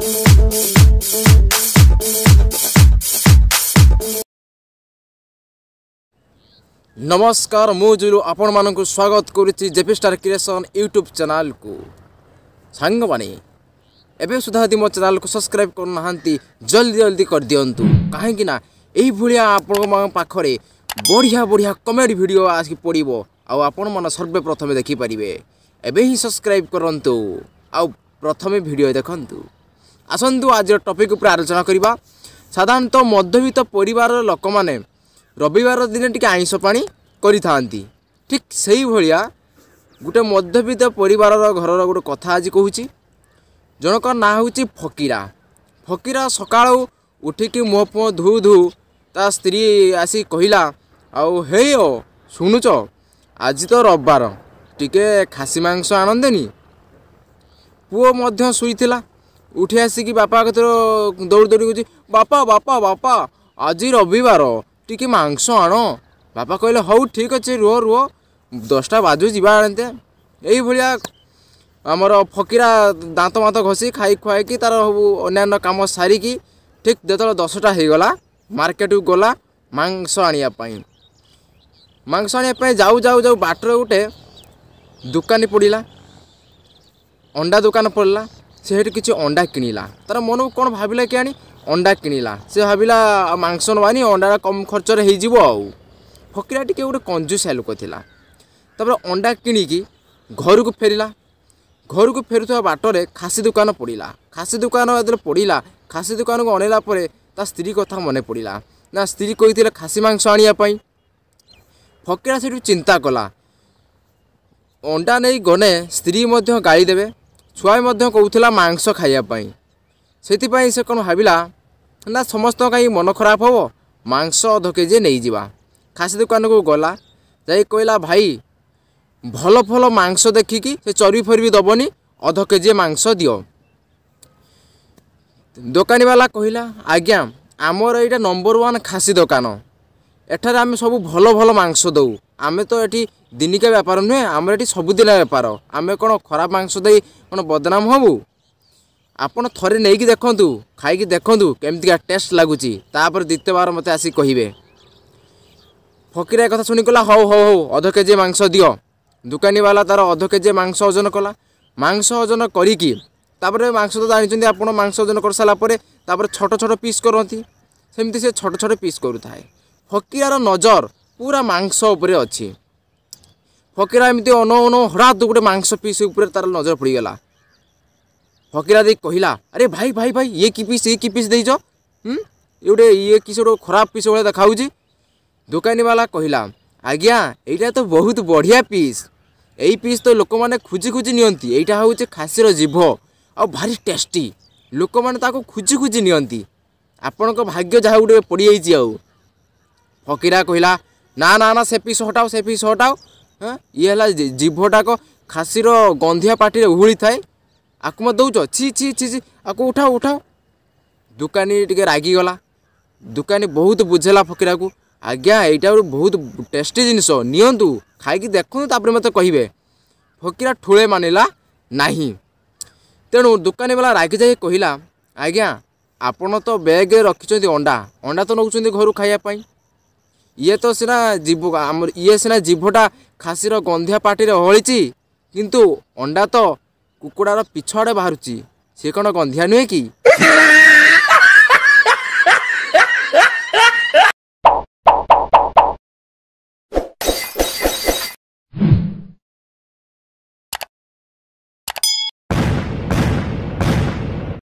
नमस्कार मु जुलु आपण मानक स्वागत करुच्ची JP star creation YouTube channel को सांग माने एबे सुधा यदि मो चैनल को सब्सक्राइब करना जल्दी जल्दी कर दियंतु कहीं ना यही भाया आपण पाखरे बढ़िया बढ़िया कमेडी वीडियो आसिक पड़ो आपण मन सर्वे प्रथमे देखिपारे एबे ही सब्सक्राइब करंतु आ प्रथमे वीडियो देखंतु। आसंतु आज टॉपिक उपर आलोचना करबा। साधारणतः मध्यवित्त परिवार लोक माने रविवार दिन टिके आइंस पानी करि थांती। ठीक सही भलिया गुटे मध्यवित्त परिवार घर गोटे कथा आज कहूची। जनक ना होची फकीरा। फकीरा सकाळ उठिकी मुह फुह धु धु ता स्त्री आसी कहिला आउ हे ओ सुनुच आज तो रविवार टिके खासी मांस आनंदेनी। पुओ मध्य शुईथिला उठी आसिकी बापा कतर दौड़ दौड़ी कहूची बापा बापा बापा आज रविवार टिके मांस आण। बापा कहले हौ ठीक अच्छे रुह रुह 10टा बाजू जीवा आनते। यही भाया आमर फकीरा दांत मात घसी खाई खुआई तार अन्य कम सारिकी ठीक जो 10टा हो गला मार्केट को गला मांस आने मांस आने जाऊ जाऊ जाऊ बाटर गोटे दुकानी पड़ा अंडा दुकान पड़ला। से किसी अंडा किणिला तार मन को कौन भाविला कि आनी अंडा किणिला। से भाविला मांस नवानी अंडा कम खर्च हो। फकीरा टी गोटे कंजूसिया लोक थिला। तापर अंडा किणिकी घर को फेरिला। घर को फेरुवा बाटरे खासी दुकान पड़ा। खासी दुकान जो पड़ा खासी दुकान को अनेला ता स्त्री कथा मन पड़ा ना स्त्री कही खासी मांस आने। फकीरा से चिंता कला अंडा नहीं गने स्त्री गाड़ी देवे छुआ कहूला मांस खायापाई। से से कौन भाविला ना समस्त कहीं मन खराब हो मांस अध केजी नहीं जावा। खासी दुकान को गला जाई कहला भाई भल भल मांस देखिकी से चर्बी फर्बी दबनी अध केजी मांस दियो। दुकानी वाला कहला आज्ञा आमर यहाँ नंबर 1 खासी दुकान एठार आम सब भल भल मांस दौ। आमे तो ये दिनिका व्यापार नुहे आम ये सबुदिन बेपार आम कौन खराब मांस दे कौन बदनाम हबू। आपड़ थे नहीं देखु खाई देखु केमती टेस्ट लगुच तापर द्वितीय बार मत आसिक कहे। फकीरा कथा शुणी कला हौ हौ हौ अध केजी मांस दियो। दुकानी वाला तार अध केजी मांस ओजन कला। मांस ओजन करी मांस तो जानते आप मांस ओजन कर सारापर छोट छोट पीस करती सेमती से छोट छोट पीस करुए। फकीरार नजर पूरा मांस उपरे अच्छी। फकीरा एमती अन अन हठात गोटे मांस पीस उपर तार नजर पड़गला। फकीरा दे कहला अरे भाई भाई भाई ये की पीस देच ये गोटे ये किसी गोटे खराब पीस भाई देखा। दुकानी वाला कहला आज्ञा यहाँ तो बहुत बढ़िया पीस यही पीस तो लोक मैंने खोजी खोजी नियंती। यहाँ हूँ खासीर जीभ आ भारी टेस्टी लोक मैंने खोजी खोजी नियंती। आपण भाग्य जहाँ गोटे पड़ जाइए। फकीरा कहला ना ना ना से पीस हटाओ से पीस हटाओ। हाँ ये है जीभटाक खासीर गंधिया पार्टी उहुली थाए आपको मत दौच छि छि छि आपको उठाओ उठाओ। दुकानी टिके रागिगला। दुकानी बहुत बुझेला फकीरा को आज्ञा यहाँ बहुत टेस्टी जिनस नियंतु खाई देखु तापर मत कहे। फकीरा ठुले मानिला नहीं। तेणु दुकानी वाला रागी जाए कहला आज्ञा आपण तो बैग रखिंट अंडा अंडा तो नौ घर खायापाई ये तो सीना जीभ आम ये सीना जीभटा खासीर गंधिया पार्टी हली किंतु अंडा तो कुकुड़ार पिछड़े बाहर सी कौन गंधिया नुहे कि।